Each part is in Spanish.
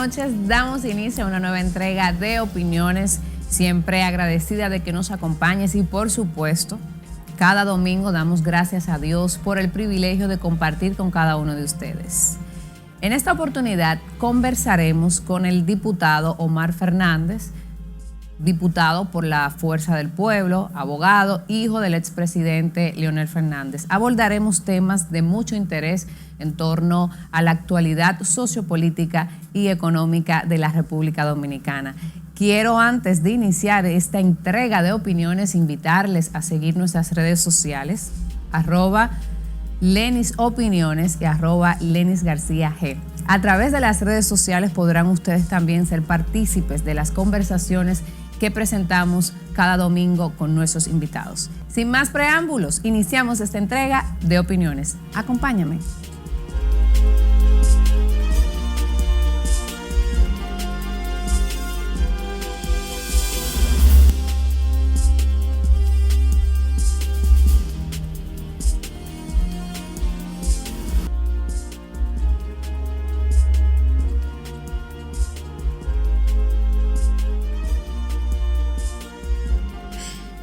noches. Damos inicio a una nueva entrega de Opiniones. Siempre agradecida de que nos acompañes y, por supuesto, cada domingo damos gracias a Dios por el privilegio de compartir con cada uno de ustedes. En esta oportunidad conversaremos con el diputado Omar Fernández, diputado por la Fuerza del Pueblo, abogado, hijo del expresidente Leonel Fernández. Abordaremos temas de mucho interés en torno a la actualidad sociopolítica y económica de la República Dominicana. Quiero, antes de iniciar esta entrega de opiniones, invitarles a seguir nuestras redes sociales, @LenisOpiniones y @LenisGarcíaG. A través de las redes sociales podrán ustedes también ser partícipes de las conversaciones que presentamos cada domingo con nuestros invitados. Sin más preámbulos, iniciamos esta entrega de Opiniones. Acompáñame.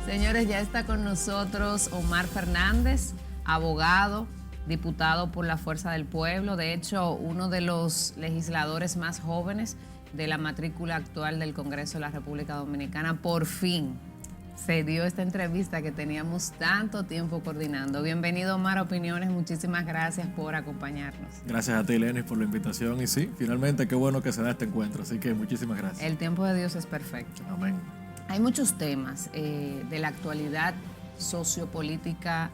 Señores, ya está con nosotros Omar Fernández, abogado, diputado por la Fuerza del Pueblo, de hecho, uno de los legisladores más jóvenes de la matrícula actual del Congreso de la República Dominicana. Por fin se dio esta entrevista que teníamos tanto tiempo coordinando. Bienvenido, Omar, a Opiniones. Muchísimas gracias por acompañarnos. Gracias a ti, Lenis, por la invitación. Y sí, finalmente, qué bueno que se da este encuentro. Así que muchísimas gracias. El tiempo de Dios es perfecto. Amén. Hay muchos temas de la actualidad sociopolítica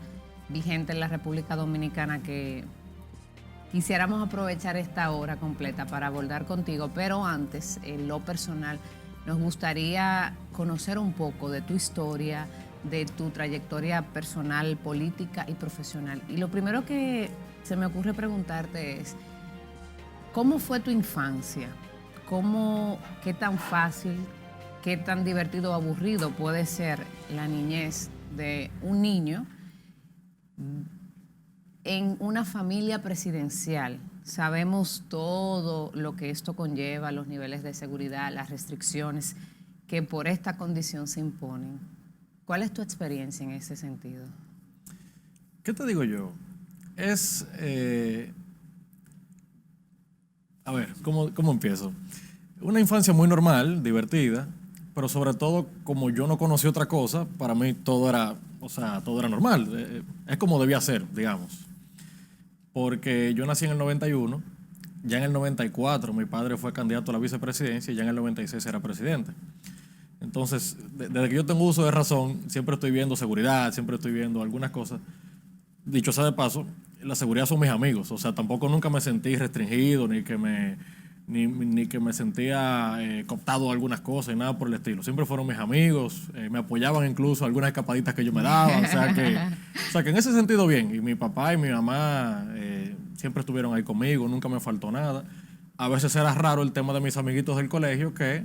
vigente en la República Dominicana que quisiéramos aprovechar esta hora completa para abordar contigo, pero antes, en lo personal, nos gustaría conocer un poco de tu historia, de tu trayectoria personal, política y profesional. Y lo primero que se me ocurre preguntarte es, ¿cómo fue tu infancia? ¿Qué tan fácil, qué tan divertido o aburrido puede ser la niñez de un niño en una familia presidencial? Sabemos todo lo que esto conlleva, los niveles de seguridad, las restricciones que por esta condición se imponen. ¿Cuál es tu experiencia en ese sentido? ¿Qué te digo yo? A ver, ¿cómo empiezo? Una infancia muy normal, divertida, pero sobre todo, como yo no conocí otra cosa, para mí todo era normal. Es como debía ser, digamos. Porque yo nací en el 91, ya en el 94 mi padre fue candidato a la vicepresidencia y ya en el 96 era presidente. Entonces, desde que yo tengo uso de razón, siempre estoy viendo seguridad, siempre estoy viendo algunas cosas. Dicho sea de paso, la seguridad son mis amigos. O sea, tampoco nunca me sentí restringido, ni que me sentía cooptado a algunas cosas, ni nada por el estilo. Siempre fueron mis amigos, me apoyaban incluso algunas escapaditas que yo me daba. O sea que en ese sentido bien. Y mi papá y mi mamá siempre estuvieron ahí conmigo, nunca me faltó nada. A veces era raro el tema de mis amiguitos del colegio, que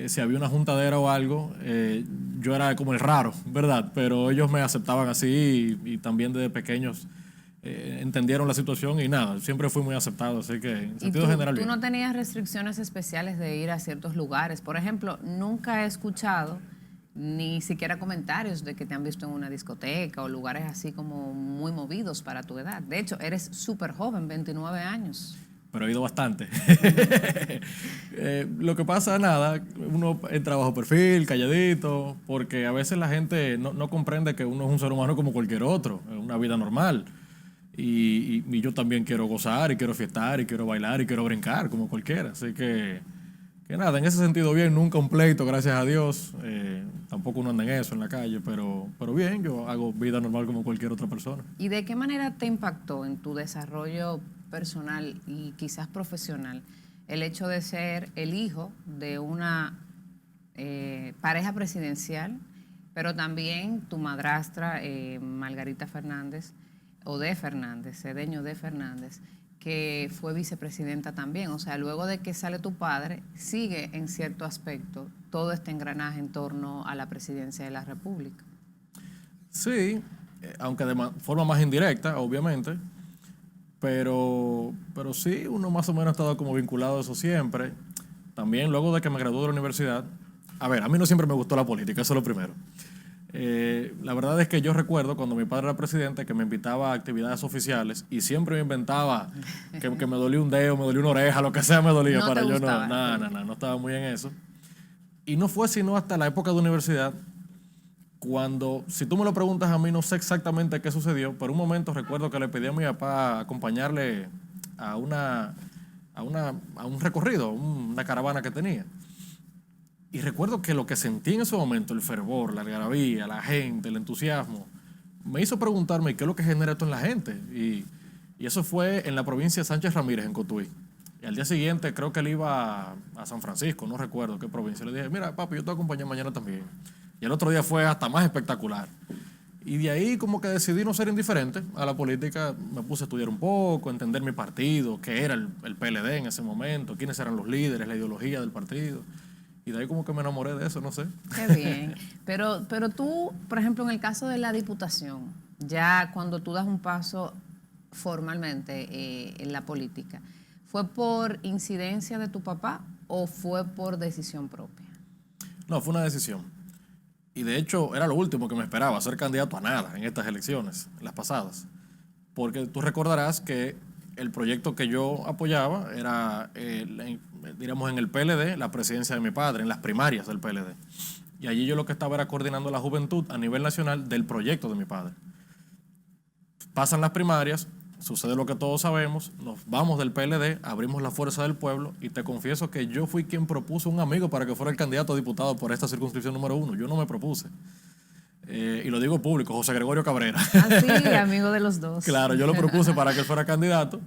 si había una juntadera o algo, yo era como el raro, ¿verdad? Pero ellos me aceptaban así y también desde pequeños entendieron la situación y nada, siempre fui muy aceptado, así que en sentido general bien. ¿Tú no tenías restricciones especiales de ir a ciertos lugares? Por ejemplo, nunca he escuchado ni siquiera comentarios de que te han visto en una discoteca o lugares así como muy movidos para tu edad. De hecho, eres súper joven, 29 años. Pero he ido bastante. Lo que pasa, nada, uno entra bajo perfil, calladito, porque a veces la gente no comprende que uno es un ser humano como cualquier otro, es una vida normal. Y yo también quiero gozar y quiero fiestar y quiero bailar y quiero brincar como cualquiera. Así que nada, en ese sentido bien, nunca un pleito, gracias a Dios. Tampoco uno anda en eso en la calle, pero bien, yo hago vida normal como cualquier otra persona. ¿Y de qué manera te impactó en tu desarrollo personal y quizás profesional el hecho de ser el hijo de una pareja presidencial, pero también tu madrastra, Margarita Fernández, o de Fernández, Cedeño de Fernández, que fue vicepresidenta también? O sea, luego de que sale tu padre, sigue en cierto aspecto todo este engranaje en torno a la presidencia de la República. Sí, aunque de forma más indirecta, obviamente, pero sí, uno más o menos ha estado como vinculado a eso siempre. También luego de que me gradué de la universidad, a ver, a mí no siempre me gustó la política, eso es lo primero. La verdad es que yo recuerdo cuando mi padre era presidente que me invitaba a actividades oficiales y siempre me inventaba que me dolía un dedo, me dolía una oreja, lo que sea me dolía. No para te yo gustaba. no estaba muy en eso. Y no fue sino hasta la época de universidad cuando, si tú me lo preguntas a mí, no sé exactamente qué sucedió, pero un momento recuerdo que le pedí a mi papá acompañarle a un recorrido, una caravana que tenía. Y recuerdo que lo que sentí en ese momento, el fervor, la algarabía, la gente, el entusiasmo, me hizo preguntarme qué es lo que genera esto en la gente. Y eso fue en la provincia de Sánchez Ramírez, en Cotuí. Y al día siguiente creo que él iba a San Francisco, no recuerdo qué provincia. Le dije, mira, papi, yo te acompaño mañana también. Y el otro día fue hasta más espectacular. Y de ahí como que decidí no ser indiferente a la política. Me puse a estudiar un poco, a entender mi partido, qué era el PLD en ese momento, quiénes eran los líderes, la ideología del partido. Y de ahí como que me enamoré de eso, no sé. Qué bien. Pero tú, por ejemplo, en el caso de la diputación, ya cuando tú das un paso formalmente en la política, ¿fue por incidencia de tu papá o fue por decisión propia? No, fue una decisión. Y de hecho era lo último que me esperaba, ser candidato a nada en estas elecciones, las pasadas. Porque tú recordarás que el proyecto que yo apoyaba era, diríamos, en el PLD, la presidencia de mi padre, en las primarias del PLD. Y allí yo lo que estaba era coordinando la juventud a nivel nacional del proyecto de mi padre. Pasan las primarias, sucede lo que todos sabemos, nos vamos del PLD, abrimos la Fuerza del Pueblo y te confieso que yo fui quien propuso un amigo para que fuera el candidato a diputado por esta circunscripción número 1. Yo no me propuse. Y lo digo público, José Gregorio Cabrera. Ah, sí, amigo de los dos. Claro, yo lo propuse para que él fuera candidato.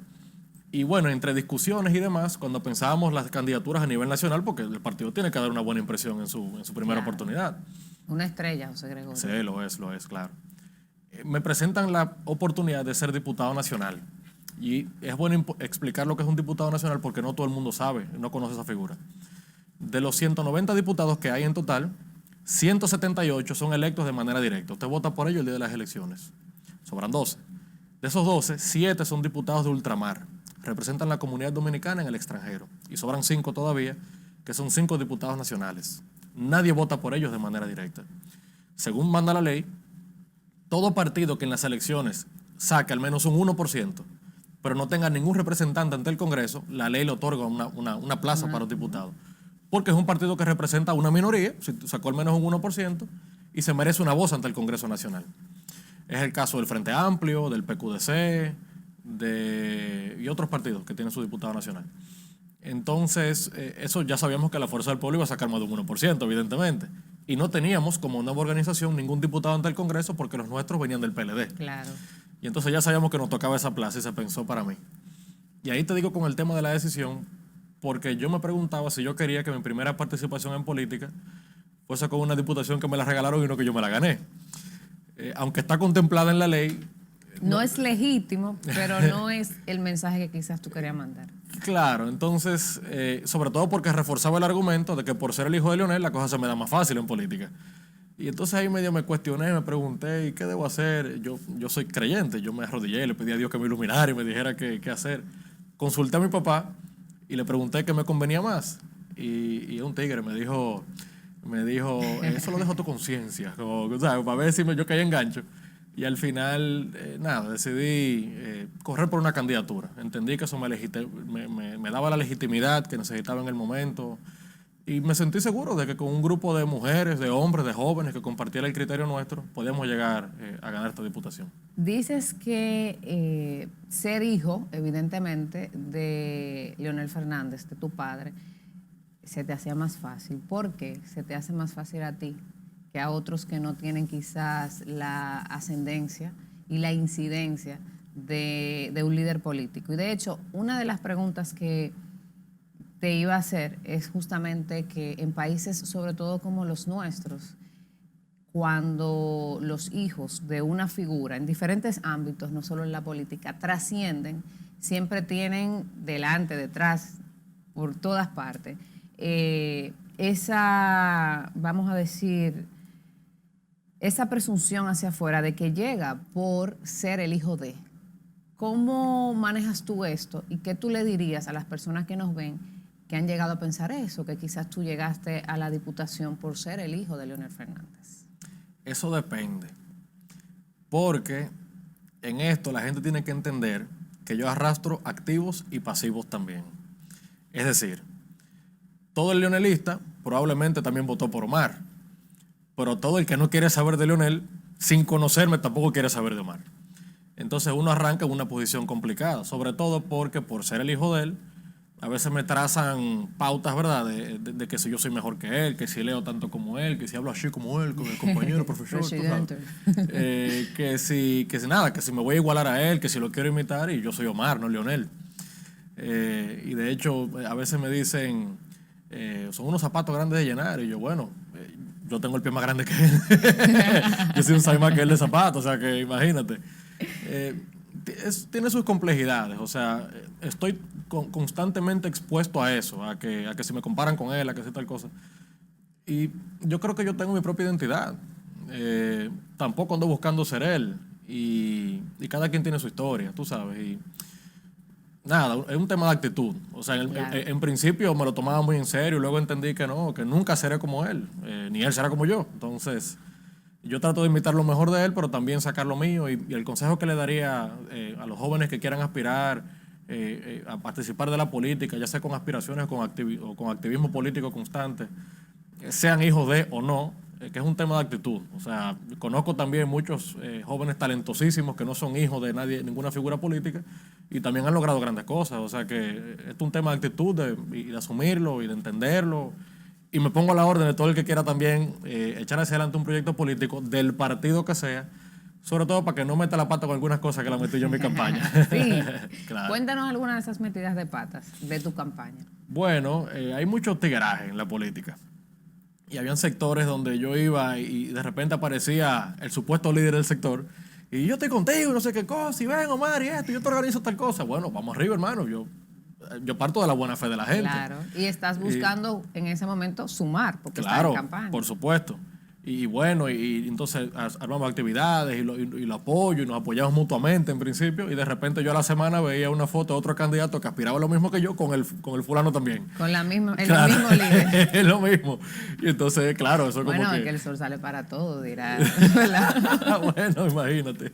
Y bueno, entre discusiones y demás, cuando pensábamos las candidaturas a nivel nacional, porque el partido tiene que dar una buena impresión en su primera oportunidad. Una estrella, José Gregorio. Sí, lo es, claro. Me presentan la oportunidad de ser diputado nacional. Y es bueno explicar lo que es un diputado nacional porque no todo el mundo sabe, no conoce esa figura. De los 190 diputados que hay en total, 178 son electos de manera directa. Usted vota por ellos el día de las elecciones. Sobran 12. De esos 12, 7 son diputados de ultramar. Representan la comunidad dominicana en el extranjero. Y sobran 5 todavía, que son 5 diputados nacionales. Nadie vota por ellos de manera directa. Según manda la ley, todo partido que en las elecciones saque al menos un 1%, pero no tenga ningún representante ante el Congreso, la ley le otorga una plaza para los diputados. Porque es un partido que representa a una minoría, si sacó al menos un 1%, y se merece una voz ante el Congreso Nacional. Es el caso del Frente Amplio, del PQDC, y otros partidos que tienen su diputado nacional. Entonces, eso ya sabíamos que la Fuerza del Pueblo iba a sacar más de un 1%, evidentemente. Y no teníamos como nueva organización ningún diputado ante el Congreso porque los nuestros venían del PLD. Claro. Y entonces ya sabíamos que nos tocaba esa plaza y se pensó para mí. Y ahí te digo con el tema de la decisión, porque yo me preguntaba si yo quería que mi primera participación en política fuese con una diputación que me la regalaron y no que yo me la gané. Aunque está contemplada en la ley. No es legítimo, pero no es el mensaje que quizás tú querías mandar. Claro, entonces, sobre todo porque reforzaba el argumento de que por ser el hijo de Leonel la cosa se me da más fácil en política. Y entonces ahí medio me cuestioné, me pregunté, ¿y qué debo hacer? Yo soy creyente, yo me arrodillé, le pedí a Dios que me iluminara y me dijera qué hacer. Consulté a mi papá y le pregunté qué me convenía más. Y un tigre me dijo, eso lo dejo a tu conciencia, o sea, para ver si yo caí en gancho. Y al final, nada, decidí correr por una candidatura. Entendí que eso me daba la legitimidad que necesitaba en el momento. Y me sentí seguro de que con un grupo de mujeres, de hombres, de jóvenes que compartiera el criterio nuestro, podíamos llegar a ganar esta diputación. Dices que ser hijo, evidentemente, de Leonel Fernández, de tu padre, se te hacía más fácil. ¿Por qué se te hace más fácil a ti que a otros que no tienen quizás la ascendencia y la incidencia de un líder político? Y de hecho, una de las preguntas que te iba a hacer es justamente que en países, sobre todo como los nuestros, cuando los hijos de una figura en diferentes ámbitos, no solo en la política, trascienden, siempre tienen delante, detrás, por todas partes, esa, vamos a decir, esa presunción hacia afuera de que llega por ser el hijo de. ¿Cómo manejas tú esto y qué tú le dirías a las personas que nos ven que han llegado a pensar eso, que quizás tú llegaste a la diputación por ser el hijo de Leonel Fernández? Eso depende, porque en esto la gente tiene que entender que yo arrastro activos y pasivos también. Es decir, todo el leonelista probablemente también votó por Omar, pero todo el que no quiere saber de Leonel, sin conocerme, tampoco quiere saber de Omar. Entonces uno arranca en una posición complicada, sobre todo porque por ser el hijo de él, a veces me trazan pautas, ¿verdad? De que si yo soy mejor que él, que si leo tanto como él, que si hablo así como él, con el compañero profesor, tú sabes. Que si nada, que si me voy a igualar a él, que si lo quiero imitar, y yo soy Omar, no Leonel. Y de hecho, a veces me dicen, son unos zapatos grandes de llenar, y yo, bueno, yo tengo el pie más grande que él. Yo soy un size más que él de zapatos, o sea que imagínate. Tiene sus complejidades, o sea, estoy constantemente expuesto a eso, a que si me comparan con él, a que si tal cosa. Y yo creo que yo tengo mi propia identidad. Tampoco ando buscando ser él. Y cada quien tiene su historia, tú sabes. Y nada, es un tema de actitud. O sea, en principio me lo tomaba muy en serio y luego entendí que no, que nunca seré como él, ni él será como yo. Entonces, yo trato de imitar lo mejor de él, pero también sacar lo mío. Y el consejo que le daría a los jóvenes que quieran aspirar a participar de la política, ya sea con aspiraciones o con activismo político constante, sean hijos de o no, que es un tema de actitud. O sea, conozco también muchos jóvenes talentosísimos que no son hijos de nadie, ninguna figura política, y también han logrado grandes cosas. O sea que es un tema de actitud y de asumirlo y de entenderlo. Y me pongo a la orden de todo el que quiera también echar hacia adelante un proyecto político del partido que sea, sobre todo para que no meta la pata con algunas cosas que la metí yo en mi campaña. Sí. Claro. Cuéntanos algunas de esas metidas de patas de tu campaña. Bueno, hay mucho tigueraje en la política. Y habían sectores donde yo iba y de repente aparecía el supuesto líder del sector. Y yo estoy contigo, no sé qué cosa, y ven, Omar, y esto, yo te organizo tal cosa. Bueno, vamos arriba, hermano. Yo parto de la buena fe de la gente. Claro, y estás buscando en ese momento sumar, porque claro, estás en campaña. Por supuesto. Y bueno, y entonces armamos actividades y lo apoyo y nos apoyamos mutuamente en principio. Y de repente yo a la semana veía una foto de otro candidato que aspiraba a lo mismo que yo con el fulano también. Con la misma, claro, el mismo líder. Es lo mismo. Y entonces, claro, eso bueno, como es que el sol sale para todo, dirá. Bueno, imagínate.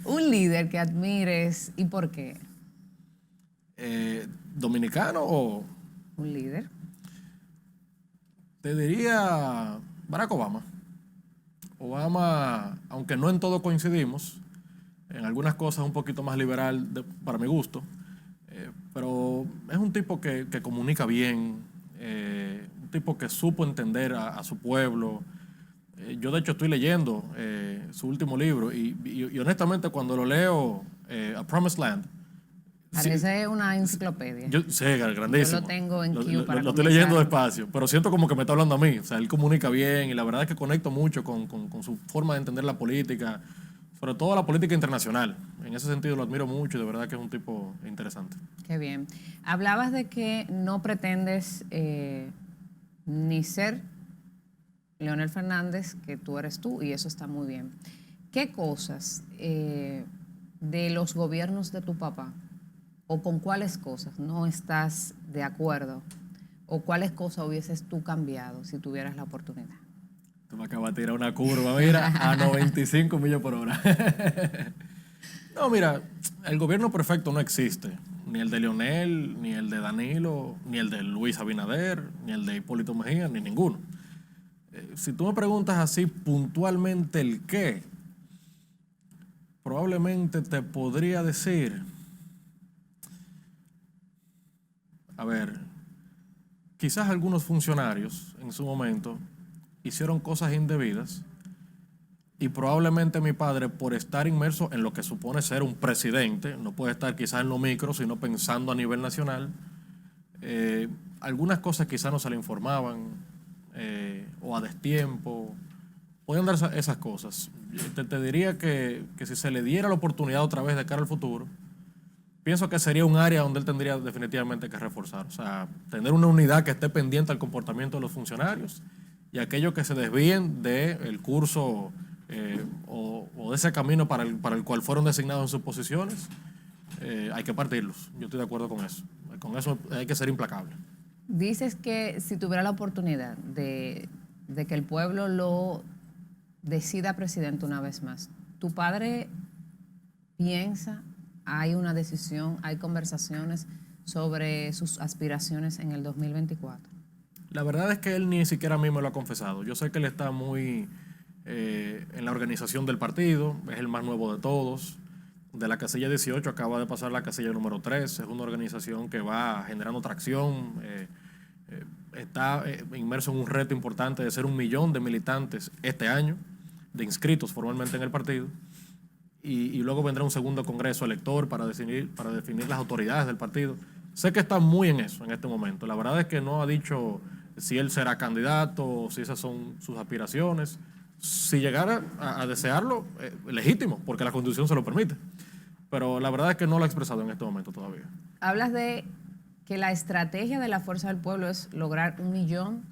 Un líder que admires, ¿y por qué? ¿Dominicano o...? Un líder. Te diría Barack Obama. Obama, aunque no en todo coincidimos, en algunas cosas un poquito más liberal para mi gusto, pero es un tipo que comunica bien, un tipo que supo entender a su pueblo. Yo de hecho estoy leyendo su último libro y honestamente cuando lo leo, A Promised Land, parece sí, una enciclopedia. Yo sé, grandísimo. Yo lo tengo en queue para lo estoy leyendo despacio, pero siento como que me está hablando a mí. O sea, él comunica bien y la verdad es que conecto mucho con su forma de entender la política, sobre todo la política internacional. En ese sentido lo admiro mucho y de verdad que es un tipo interesante. Qué bien. Hablabas de que no pretendes ni ser Leonel Fernández, que tú eres tú, y eso está muy bien. ¿Qué cosas de los gobiernos de tu papá o con cuáles cosas no estás de acuerdo o cuáles cosas hubieses tú cambiado si tuvieras la oportunidad? Tú me acabas de tirar una curva, mira, a 95 millas por hora. No, mira, el gobierno perfecto no existe. Ni el de Leonel, ni el de Danilo, ni el de Luis Abinader, ni el de Hipólito Mejía, ni ninguno. Si tú me preguntas así puntualmente el qué, probablemente te podría decir... A ver, quizás algunos funcionarios en su momento hicieron cosas indebidas y probablemente mi padre, por estar inmerso en lo que supone ser un presidente, no puede estar quizás en lo micro, sino pensando a nivel nacional, algunas cosas quizás no se le informaban o a destiempo, podían dar esas cosas. Te diría que si se le diera la oportunidad otra vez de cara al futuro, pienso que sería un área donde él tendría definitivamente que reforzar. O sea, tener una unidad que esté pendiente al comportamiento de los funcionarios y aquellos que se desvíen del curso o de ese camino para el cual fueron designados en sus posiciones, hay que partirlos. Yo estoy de acuerdo con eso. Con eso hay que ser implacable. Dices que si tuviera la oportunidad de que el pueblo lo decida presidente una vez más, ¿tu padre piensa, hay una decisión, hay conversaciones sobre sus aspiraciones en el 2024? La verdad es que él ni siquiera a mí me lo ha confesado. Yo sé que él está muy en la organización del partido, es el más nuevo de todos. De la casilla 18 acaba de pasar la casilla número 3. Es una organización que va generando tracción. Está inmerso en un reto importante de ser 1 millón de militantes este año, de inscritos formalmente en el partido. Y luego vendrá un segundo congreso elector para definir las autoridades del partido. Sé que está muy en eso en este momento. La verdad es que no ha dicho si él será candidato o si esas son sus aspiraciones. Si llegara a desearlo, legítimo, porque la Constitución se lo permite. Pero la verdad es que no lo ha expresado en este momento todavía. Hablas de que la estrategia de la Fuerza del Pueblo es lograr 1 millón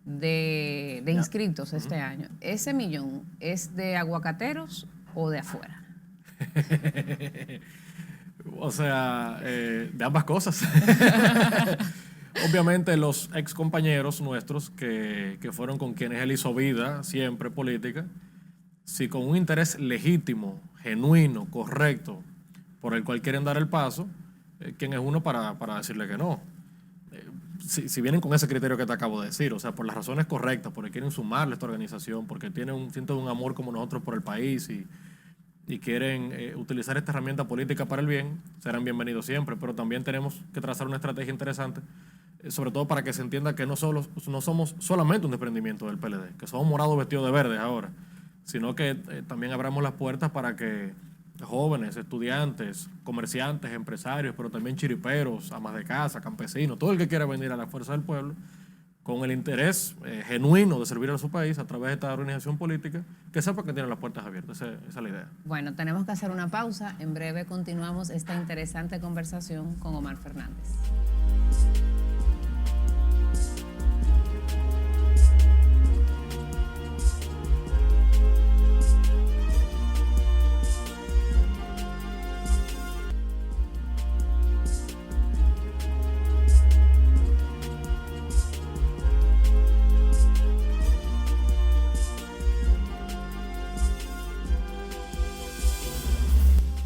de inscritos este año. ¿Ese millón es de aguacateros o de afuera? O sea, de ambas cosas. Obviamente los ex compañeros nuestros que fueron con quienes él hizo vida siempre política, si con un interés legítimo, genuino, correcto, por el cual quieren dar el paso, ¿quién es uno para decirle que no? Si vienen con ese criterio que te acabo de decir, o sea, por las razones correctas, porque quieren sumarle a esta organización, porque sienten un amor como nosotros por el país y quieren utilizar esta herramienta política para el bien, serán bienvenidos siempre, pero también tenemos que trazar una estrategia interesante, sobre todo para que se entienda que no somos solamente un desprendimiento del PLD, que somos morados vestidos de verde ahora, sino que también abramos las puertas para que jóvenes, estudiantes, comerciantes, empresarios, pero también chiriperos, amas de casa, campesinos, todo el que quiera venir a la Fuerza del Pueblo, con el interés genuino de servir a su país a través de esta organización política, que sepa que tiene las puertas abiertas. Esa es la idea. Bueno, tenemos que hacer una pausa. En breve continuamos esta interesante conversación con Omar Fernández.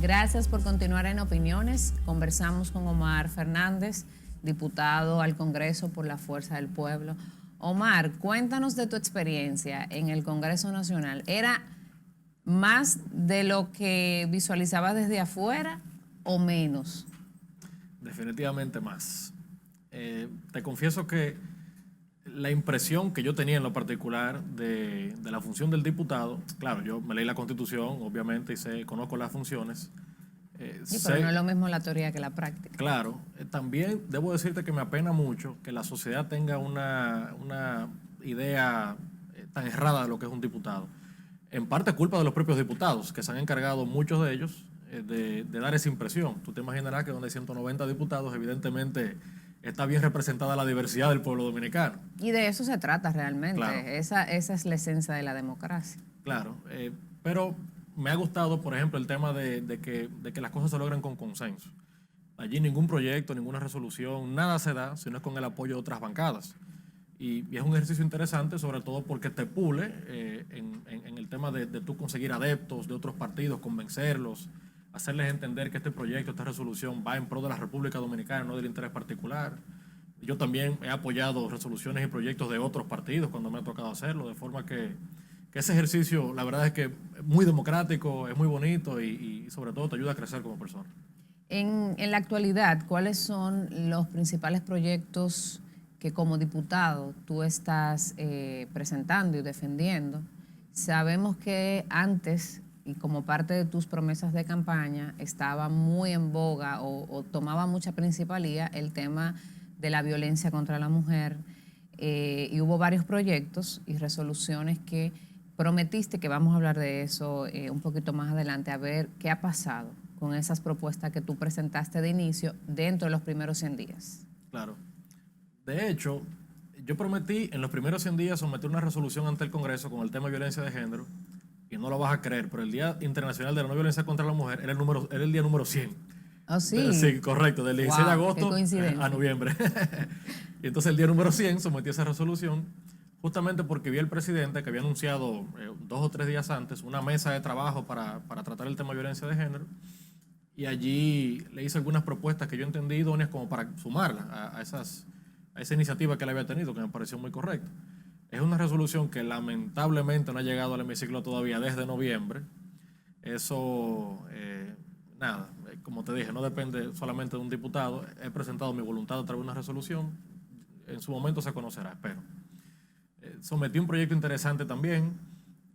Gracias por continuar en Opiniones. Conversamos con Omar Fernández, diputado al Congreso por la Fuerza del Pueblo. Omar, cuéntanos de tu experiencia en el Congreso Nacional. ¿Era más de lo que visualizabas desde afuera o menos? Definitivamente más. Te confieso que la impresión que yo tenía en lo particular de la función del diputado, claro, yo me leí la Constitución, obviamente, y conozco las funciones. Sí, pero no es lo mismo la teoría que la práctica. Claro, también debo decirte que me apena mucho que la sociedad tenga una idea tan errada de lo que es un diputado. En parte culpa de los propios diputados, que se han encargado, muchos de ellos, de dar esa impresión. Tú te imaginarás que donde hay 190 diputados, evidentemente está bien representada la diversidad del pueblo dominicano. Y de eso se trata realmente. Claro. Esa es la esencia de la democracia. Claro, pero me ha gustado, por ejemplo, el tema de que las cosas se logran con consenso. Allí ningún proyecto, ninguna resolución, nada se da si no es con el apoyo de otras bancadas. Y es un ejercicio interesante, sobre todo porque te pule en el tema de tú conseguir adeptos de otros partidos, convencerlos, hacerles entender que este proyecto, esta resolución va en pro de la República Dominicana, no del interés particular. Yo también he apoyado resoluciones y proyectos de otros partidos cuando me ha tocado hacerlo, de forma que ese ejercicio, la verdad es que es muy democrático, es muy bonito y sobre todo te ayuda a crecer como persona. En la actualidad, ¿cuáles son los principales proyectos que como diputado tú estás presentando y defendiendo? Sabemos que antes, y como parte de tus promesas de campaña, estaba muy en boga o tomaba mucha principalía el tema de la violencia contra la mujer, y hubo varios proyectos y resoluciones que prometiste, que vamos a hablar de eso un poquito más adelante, a ver qué ha pasado con esas propuestas que tú presentaste de inicio dentro de los primeros 100 días. Claro. De hecho, yo prometí en los primeros 100 días someter una resolución ante el Congreso con el tema de violencia de género y no lo vas a creer, pero el Día Internacional de la No Violencia contra la Mujer era el día número 100. ¿Oh, sí? Sí, correcto, del 16 de agosto coincidencia. a noviembre. Y entonces el día número 100 sometió esa resolución justamente porque vi al presidente que había anunciado 2 o 3 días antes una mesa de trabajo para tratar el tema de violencia de género, y allí le hice algunas propuestas que yo entendí idóneas como para sumarlas a esa iniciativa que él había tenido, que me pareció muy correcta. Es una resolución que lamentablemente no ha llegado al hemiciclo todavía desde noviembre. Eso, nada, como te dije, no depende solamente de un diputado. He presentado mi voluntad a través de una resolución. En su momento se conocerá, espero. Sometí un proyecto interesante también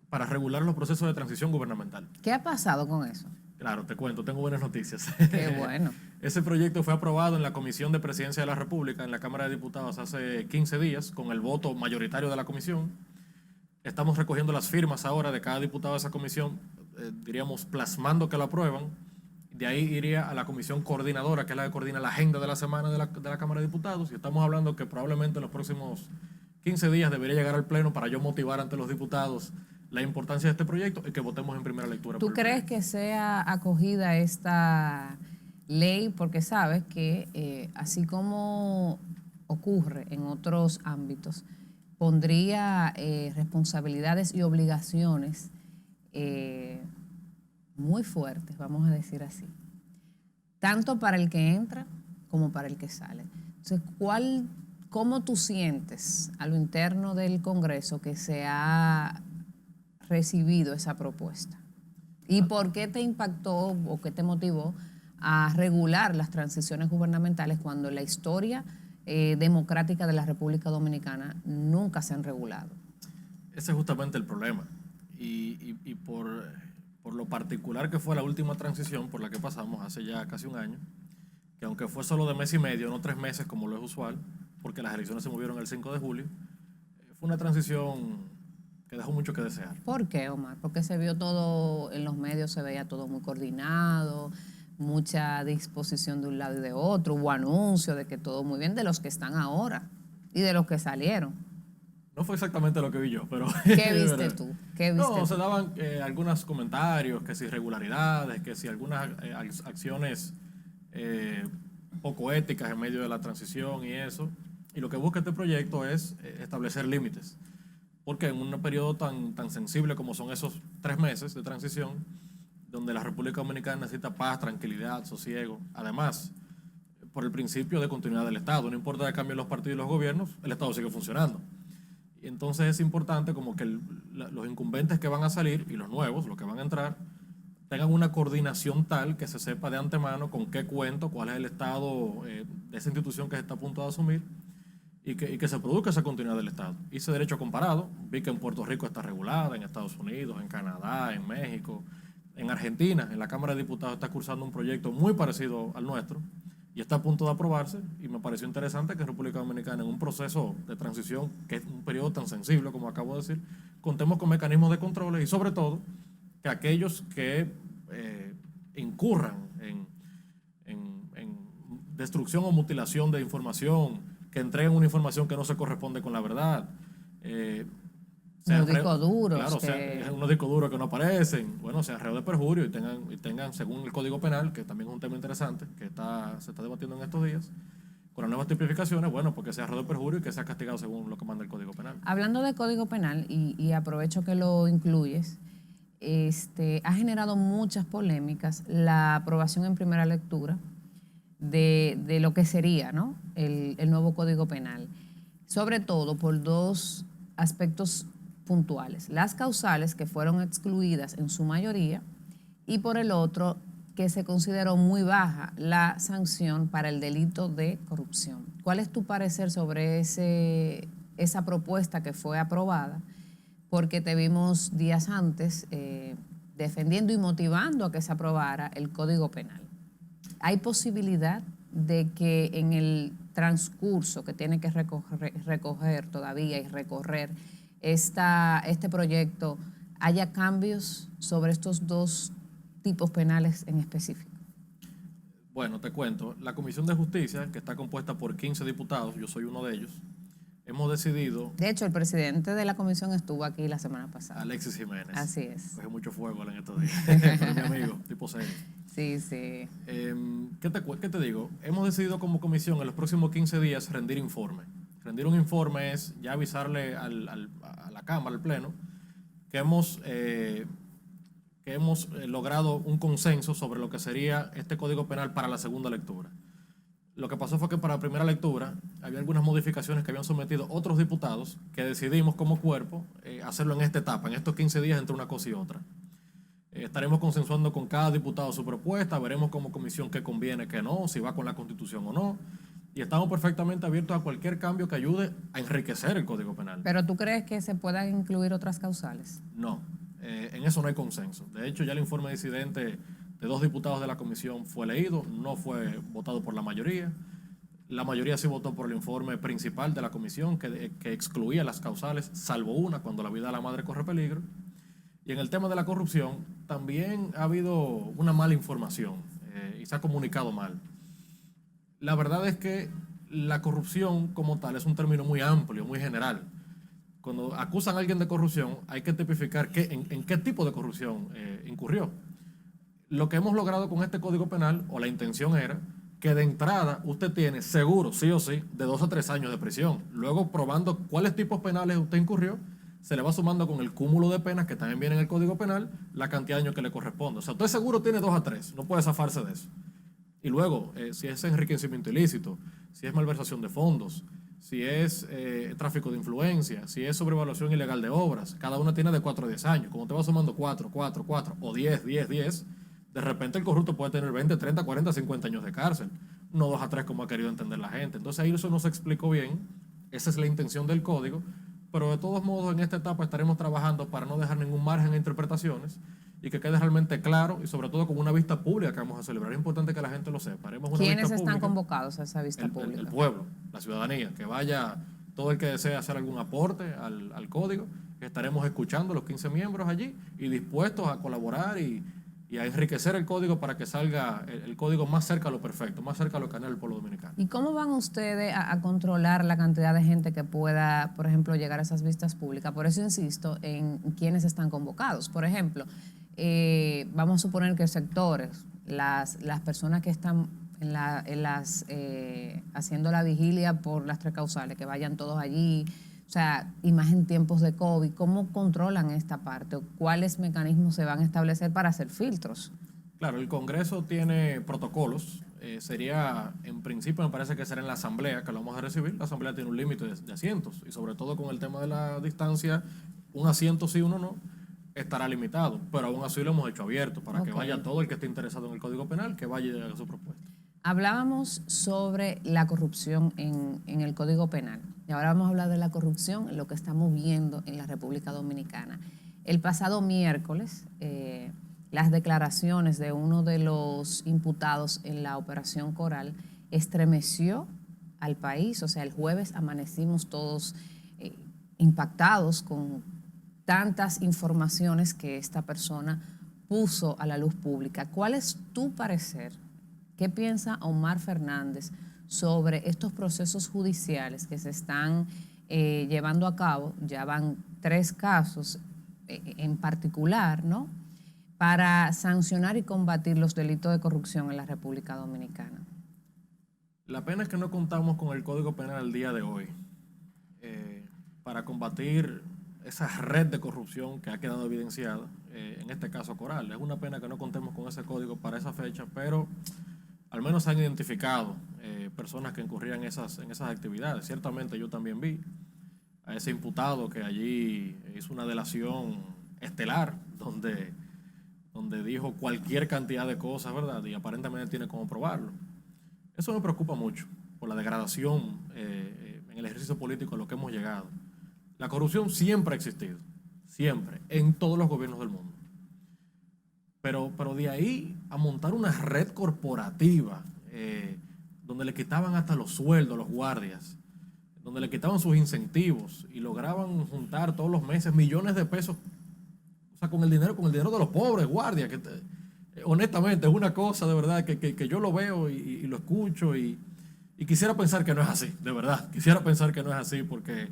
para regular los procesos de transición gubernamental. ¿Qué ha pasado con eso? Claro, te cuento, tengo buenas noticias. Qué bueno. Ese proyecto fue aprobado en la Comisión de Presidencia de la República, en la Cámara de Diputados, hace 15 días, con el voto mayoritario de la comisión. Estamos recogiendo las firmas ahora de cada diputado de esa comisión, diríamos, plasmando que lo aprueban. De ahí iría a la comisión coordinadora, que es la que coordina la agenda de la semana de la Cámara de Diputados. Y estamos hablando que probablemente en los próximos 15 días debería llegar al Pleno para yo motivar ante los diputados la importancia de este proyecto y que votemos en primera lectura. ¿Tú crees que sea acogida esta ley? Porque sabes que así como ocurre en otros ámbitos, pondría responsabilidades y obligaciones muy fuertes, vamos a decir así, tanto para el que entra como para el que sale. Entonces, ¿cómo tú sientes a lo interno del Congreso que se ha recibido esa propuesta? ¿Y por qué te impactó o qué te motivó a regular las transiciones gubernamentales cuando en la historia democrática de la República Dominicana nunca se han regulado? Ese es justamente el problema. Y por lo particular que fue la última transición por la que pasamos hace ya casi un año, que aunque fue solo de mes y medio, no 3 meses como lo es usual, porque las elecciones se movieron el 5 de julio, fue una transición que dejó mucho que desear. ¿Por qué, Omar? Porque se vio todo, en los medios se veía todo muy coordinado, mucha disposición de un lado y de otro, hubo anuncios de que todo muy bien, de los que están ahora y de los que salieron. No fue exactamente lo que vi yo, pero... ¿Qué viste tú? No, se daban algunos comentarios, que si irregularidades, que si algunas acciones poco éticas en medio de la transición y eso. Y lo que busca este proyecto es establecer límites. Porque en un periodo tan sensible como son esos 3 meses de transición, donde la República Dominicana necesita paz, tranquilidad, sosiego, además, por el principio de continuidad del Estado, no importa que cambien los partidos y los gobiernos, el Estado sigue funcionando. Y entonces es importante como que los incumbentes que van a salir y los nuevos, los que van a entrar, tengan una coordinación tal que se sepa de antemano con qué cuento, cuál es el estado de esa institución que se está a punto de asumir y que se produzca esa continuidad del Estado. Hice derecho comparado, vi que en Puerto Rico está regulada, en Estados Unidos, en Canadá, en México, en Argentina, en la Cámara de Diputados está cursando un proyecto muy parecido al nuestro y está a punto de aprobarse, y me pareció interesante que en República Dominicana, en un proceso de transición, que es un periodo tan sensible como acabo de decir, contemos con mecanismos de controles y sobre todo que aquellos que incurran en destrucción o mutilación de información, que entreguen una información que no se corresponde con la verdad, unos discos duros. Claro, sean unos discos duros que no aparecen, bueno, sean reos de perjurio y tengan, según el Código Penal, que también es un tema interesante, que se está debatiendo en estos días, con las nuevas tipificaciones, bueno, porque sea reo de perjurio y que sea castigado según lo que manda el Código Penal. Hablando de Código Penal, y aprovecho que lo incluyes, ha generado muchas polémicas la aprobación en primera lectura de lo que sería, ¿no?, el nuevo Código Penal, sobre todo por 2 aspectos puntuales: las causales, que fueron excluidas en su mayoría, y por el otro, que se consideró muy baja la sanción para el delito de corrupción. ¿Cuál es tu parecer sobre esa propuesta que fue aprobada? Porque te vimos días antes defendiendo y motivando a que se aprobara el Código Penal. ¿Hay posibilidad de que en el transcurso que tiene que recoger todavía y recorrer este proyecto haya cambios sobre estos 2 tipos penales en específico? Bueno, te cuento. La Comisión de Justicia, que está compuesta por 15 diputados, yo soy uno de ellos, hemos decidido, De hecho, el presidente de la comisión estuvo aquí la semana pasada. Alexis Jiménez. Así es. Coge mucho fuego en estos días. Pero mi amigo, tipo serio. Sí, sí. ¿Qué te digo? Hemos decidido como comisión en los próximos 15 días rendir informe. Rendir un informe es ya avisarle a la Cámara, al Pleno, que hemos logrado un consenso sobre lo que sería este Código Penal para la segunda lectura. Lo que pasó fue que para la primera lectura había algunas modificaciones que habían sometido otros diputados que decidimos como cuerpo hacerlo en esta etapa, en estos 15 días entre una cosa y otra. Estaremos consensuando con cada diputado su propuesta, veremos como comisión qué conviene, qué no, si va con la Constitución o no. Y estamos perfectamente abiertos a cualquier cambio que ayude a enriquecer el Código Penal. ¿Pero tú crees que se puedan incluir otras causales? No, en eso no hay consenso. De hecho, ya el informe disidente de 2 diputados de la comisión fue leído, no fue votado por la mayoría. La mayoría sí votó por el informe principal de la comisión que excluía las causales, salvo una, cuando la vida de la madre corre peligro. Y en el tema de la corrupción también ha habido una mala información y se ha comunicado mal. La verdad es que la corrupción como tal es un término muy amplio, muy general. Cuando acusan a alguien de corrupción hay que tipificar en qué tipo de corrupción incurrió. Lo que hemos logrado con este Código Penal, o la intención era, que de entrada usted tiene seguro, sí o sí, de 2 a 3 años de prisión. Luego, probando cuáles tipos penales usted incurrió, se le va sumando con el cúmulo de penas que también viene en el Código Penal, la cantidad de años que le corresponde. O sea, usted seguro tiene 2 a 3, no puede zafarse de eso. Y luego, si es enriquecimiento ilícito, si es malversación de fondos, si es tráfico de influencia, si es sobrevaluación ilegal de obras, cada una tiene de 4 a 10 años. Como te va sumando 4, 4, 4 o 10, 10, 10, de repente el corrupto puede tener 20, 30, 40, 50 años de cárcel. No 2 a 3 como ha querido entender la gente. Entonces ahí eso no se explicó bien. Esa es la intención del código. Pero de todos modos en esta etapa estaremos trabajando para no dejar ningún margen a interpretaciones y que quede realmente claro y sobre todo con una vista pública que vamos a celebrar. Es importante que la gente lo sepa. ¿Quiénes están convocados a esa vista pública? El pueblo, la ciudadanía, que vaya todo el que desee hacer algún aporte al código. Estaremos escuchando a los 15 miembros allí y dispuestos a colaborar y a enriquecer el código para que salga el código más cerca a lo perfecto, más cerca a lo que anhela el pueblo dominicano. ¿Y cómo van ustedes a controlar la cantidad de gente que pueda, por ejemplo, llegar a esas vistas públicas? Por eso insisto en quiénes están convocados. Por ejemplo, vamos a suponer que sectores, las personas que están haciendo la vigilia por las 3 causales, que vayan todos allí. O sea, y más en tiempos de COVID, ¿cómo controlan esta parte? ¿Cuáles mecanismos se van a establecer para hacer filtros? Claro, el Congreso tiene protocolos. En principio me parece que será en la Asamblea que lo vamos a recibir. La Asamblea tiene un límite de asientos y sobre todo con el tema de la distancia, un asiento sí, uno no, estará limitado. Pero aún así lo hemos hecho abierto para que vaya todo el que esté interesado en el Código Penal, que vaya y haga su propuesta. Hablábamos sobre la corrupción en el Código Penal y ahora vamos a hablar de la corrupción en lo que estamos viendo en la República Dominicana. El pasado miércoles, las declaraciones de uno de los imputados en la Operación Coral estremeció al país. O sea, el jueves amanecimos todos impactados con tantas informaciones que esta persona puso a la luz pública. ¿Cuál es tu parecer? ¿Qué piensa Omar Fernández sobre estos procesos judiciales que se están llevando a cabo? Ya van 3 casos en particular, ¿no?, para sancionar y combatir los delitos de corrupción en la República Dominicana. La pena es que no contamos con el Código Penal al día de hoy para combatir esa red de corrupción que ha quedado evidenciada, en este caso Coral. Es una pena que no contemos con ese código para esa fecha, pero al menos se han identificado personas que incurrían en esas actividades. Ciertamente yo también vi a ese imputado que allí hizo una delación estelar donde dijo cualquier cantidad de cosas, ¿verdad? Y aparentemente tiene cómo probarlo. Eso me preocupa mucho por la degradación en el ejercicio político a lo que hemos llegado. La corrupción siempre ha existido, siempre, en todos los gobiernos del mundo. Pero de ahí a montar una red corporativa donde le quitaban hasta los sueldos a los guardias, donde le quitaban sus incentivos y lograban juntar todos los meses millones de pesos, o sea, con el dinero de los pobres guardias, honestamente es una cosa de verdad que yo lo veo y lo escucho y Y quisiera pensar que no es así, de verdad. Quisiera pensar que no es así porque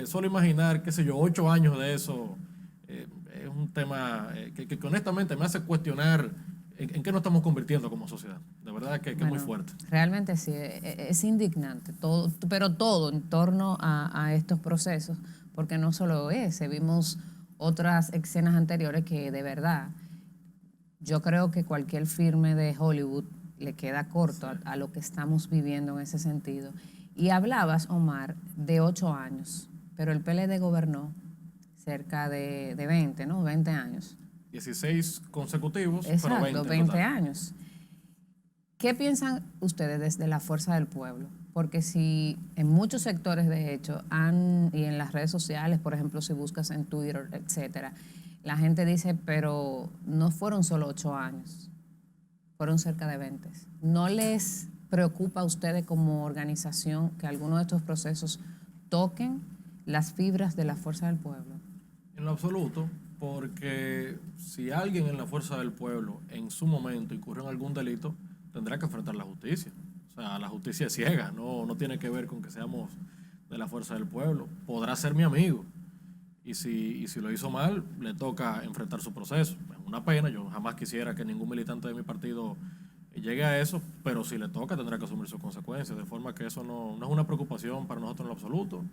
solo imaginar, qué sé yo, 8 años de eso es un tema que honestamente me hace cuestionar en qué nos estamos convirtiendo como sociedad. De verdad que es muy fuerte. Realmente sí, es indignante, todo, pero todo en torno a estos procesos, porque no solo ese, vimos otras escenas anteriores que de verdad yo creo que cualquier filme de Hollywood le queda corto a lo que estamos viviendo en ese sentido. Y hablabas, Omar, de 8 años, pero el PLD gobernó cerca de 20, ¿no? 20 años. 16 consecutivos, Exacto, pero 20 en 20 total. años. ¿Qué piensan ustedes desde la fuerza del pueblo? Porque si en muchos sectores, de hecho, y en las redes sociales, por ejemplo, si buscas en Twitter, etcétera, la gente dice, pero no fueron solo 8 años, fueron cerca de 20. ¿No les preocupa a ustedes como organización que algunos de estos procesos toquen las fibras de la fuerza del pueblo? En lo absoluto, porque si alguien en la fuerza del pueblo en su momento incurrió en algún delito, tendrá que enfrentar la justicia. O sea, la justicia es ciega, no tiene que ver con que seamos de la fuerza del pueblo. Podrá ser mi amigo. Y si lo hizo mal, le toca enfrentar su proceso. Es una pena, yo jamás quisiera que ningún militante de mi partido llegue a eso, pero si le toca tendrá que asumir sus consecuencias, de forma que eso no es una preocupación para nosotros en lo absoluto.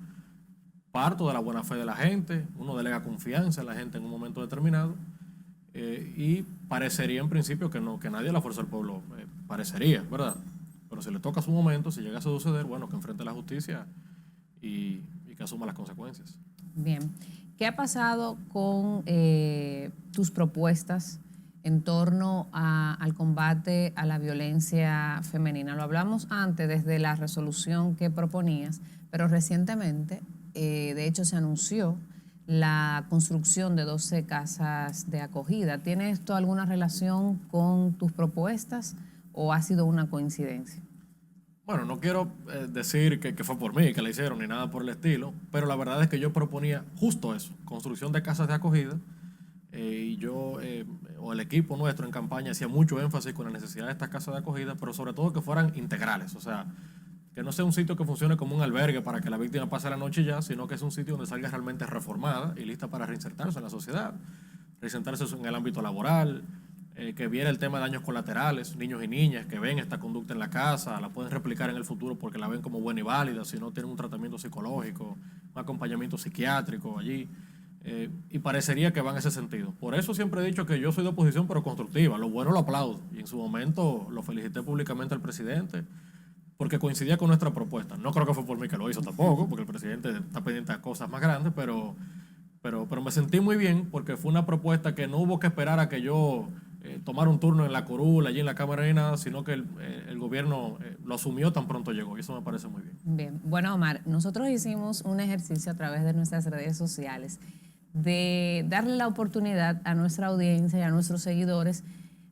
Parto de la buena fe de la gente, uno delega confianza en la gente en un momento determinado, y parecería en principio que no, que nadie de la fuerza del pueblo parecería, ¿verdad? Pero si le toca su momento, si llega a suceder, bueno, que enfrente la justicia y que asuma las consecuencias. Bien. ¿Qué ha pasado con tus propuestas en torno al combate a la violencia femenina? Lo hablamos antes desde la resolución que proponías, pero recientemente, de hecho, se anunció la construcción de 12 casas de acogida. ¿Tiene esto alguna relación con tus propuestas o ha sido una coincidencia? Bueno, no quiero decir que fue por mí que la hicieron ni nada por el estilo, pero la verdad es que yo proponía justo eso, construcción de casas de acogida, y yo o el equipo nuestro en campaña hacía mucho énfasis con la necesidad de estas casas de acogida, pero sobre todo que fueran integrales, o sea, que no sea un sitio que funcione como un albergue para que la víctima pase la noche y ya, sino que es un sitio donde salga realmente reformada y lista para reinsertarse en la sociedad, reinsertarse en el ámbito laboral, que viera el tema de daños colaterales, niños y niñas que ven esta conducta en la casa, la pueden replicar en el futuro porque la ven como buena y válida, si no tienen un tratamiento psicológico, un acompañamiento psiquiátrico allí, y parecería que va en ese sentido. Por eso siempre he dicho que yo soy de oposición pero constructiva, lo bueno lo aplaudo, y en su momento lo felicité públicamente al presidente porque coincidía con nuestra propuesta. No creo que fue por mí que lo hizo tampoco, porque el presidente está pendiente de cosas más grandes, pero me sentí muy bien porque fue una propuesta que no hubo que esperar a que yo tomara un turno en la curul, allí en la Cámara ni nada, sino que el gobierno lo asumió tan pronto llegó, y eso me parece muy bien. Bien, bueno, Omar, nosotros hicimos un ejercicio a través de nuestras redes sociales de darle la oportunidad a nuestra audiencia y a nuestros seguidores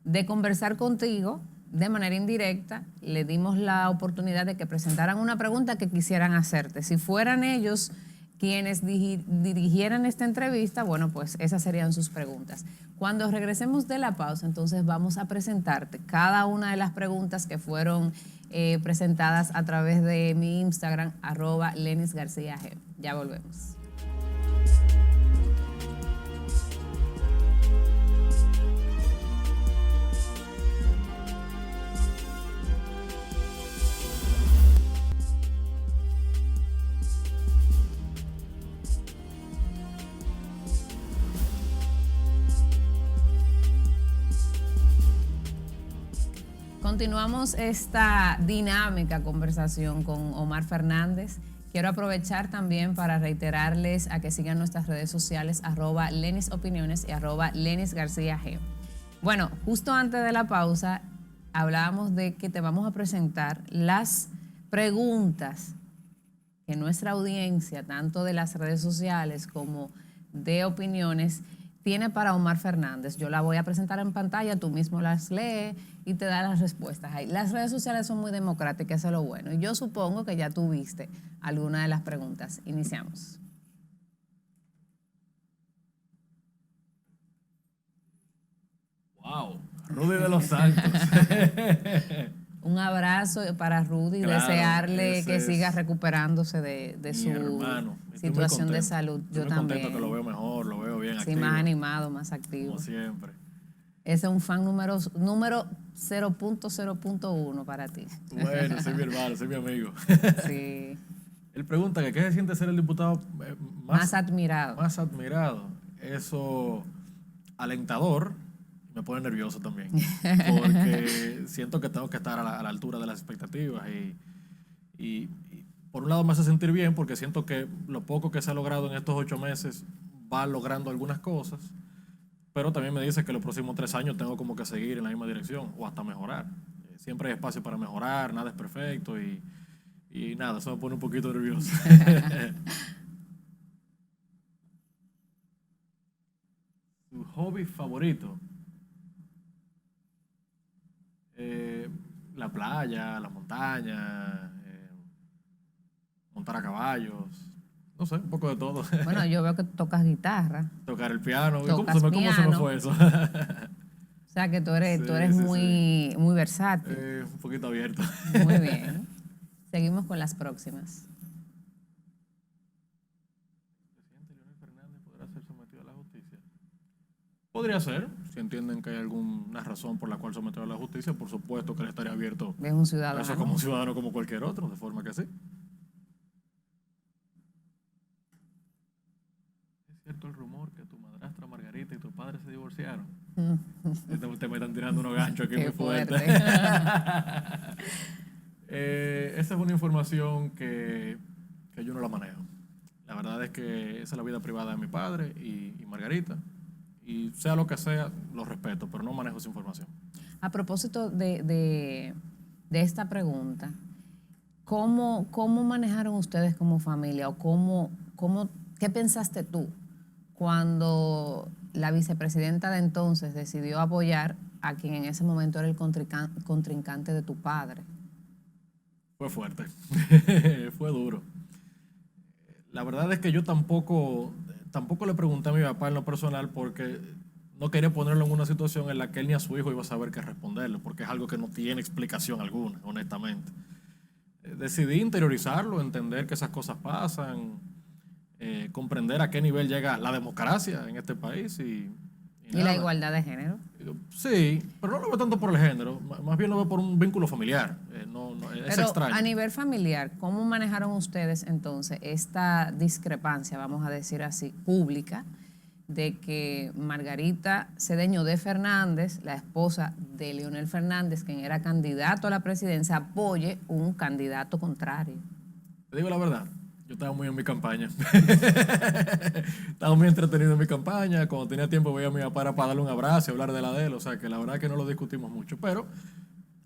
de conversar contigo de manera indirecta. Le dimos la oportunidad de que presentaran una pregunta que quisieran hacerte. Si fueran ellos quienes dirigieran esta entrevista, bueno, pues esas serían sus preguntas. Cuando regresemos de la pausa, entonces vamos a presentarte cada una de las preguntas que fueron presentadas a través de mi Instagram, @LenisGarciaG. Ya volvemos. Continuamos esta dinámica conversación con Omar Fernández. Quiero aprovechar también para reiterarles a que sigan nuestras redes sociales, @LenisOpiniones y @LenisGarciaG. Bueno, justo antes de la pausa hablábamos de que te vamos a presentar las preguntas que nuestra audiencia, tanto de las redes sociales como de opiniones, tiene para Omar Fernández. Yo la voy a presentar en pantalla, tú mismo las lees y te da las respuestas ahí. Las redes sociales son muy democráticas, eso es lo bueno. Y yo supongo que ya tuviste alguna de las preguntas. Iniciamos. ¡Wow! Rudy de los Santos. Un abrazo para Rudy y Claro, desearle ese que siga es recuperándose de mi su hermano. Estoy muy situación de contento. salud. Estoy Yo muy contento también. que lo veo mejor, lo veo bien Sí, activo, más animado, más activo. como siempre. Ese es un fan número 0.0.1 para ti. Bueno, soy mi hermano, soy mi amigo. Sí. Él pregunta que qué se siente ser el diputado Más admirado. más admirado. Eso alentador, me pone nervioso también, porque siento que tengo que estar a la altura de las expectativas y por un lado me hace sentir bien porque siento que lo poco que se ha logrado en estos 8 meses va logrando algunas cosas, pero también me dice que los próximos 3 años tengo como que seguir en la misma dirección o hasta mejorar. Siempre hay espacio para mejorar, nada es perfecto y nada, eso me pone un poquito nervioso. ¿Su hobby favorito? La playa, la montaña, montar a caballos, no sé, un poco de todo. Bueno, yo veo que tocas guitarra, Tocar el piano. tocas ¿Cómo se me piano. fue eso? O sea que tú eres, Sí, tú eres sí, muy, muy versátil. un poquito abierto. Muy bien. Seguimos con las próximas. ¿El presidente Leonel Fernández podrá ser sometido a la justicia? Podría ser, si entienden que hay alguna razón por la cual someterlo a la justicia, por supuesto que le estaría abierto Es un a ciudadano. eso como un ciudadano como cualquier otro, de forma que sí. ¿Es cierto el rumor que tu madrastra Margarita y tu padre se divorciaron? Ustedes me están tirando unos ganchos aquí Qué muy fuertes. Esa es una información que yo no la manejo. La verdad es que esa es la vida privada de mi padre y Margarita. Y sea lo que sea, lo respeto, pero no manejo esa información. A propósito de esta pregunta, ¿cómo manejaron ustedes como familia o qué pensaste tú cuando la vicepresidenta de entonces decidió apoyar a quien en ese momento era el contrincante de tu padre? Fue fuerte, fue duro. La verdad es que yo tampoco le pregunté a mi papá en lo personal porque no quería ponerlo en una situación en la que él ni a su hijo iba a saber qué responderle, porque es algo que no tiene explicación alguna, honestamente. Decidí interiorizarlo, entender que esas cosas pasan, comprender a qué nivel llega la democracia en este país ¿Y nada. la igualdad de género? Sí, pero no lo veo tanto por el género, más bien lo veo por un vínculo familiar. Es Pero extraño. a nivel familiar, ¿cómo manejaron ustedes entonces esta discrepancia, vamos a decir así, pública, de que Margarita Cedeño de Fernández, la esposa de Leonel Fernández, quien era candidato a la presidencia, apoye un candidato contrario? Te digo la verdad, yo estaba muy en mi campaña. Estaba muy entretenido en mi campaña. Cuando tenía tiempo veía a mi papá para darle un abrazo y hablar de él. O sea, que la verdad es que no lo discutimos mucho. Pero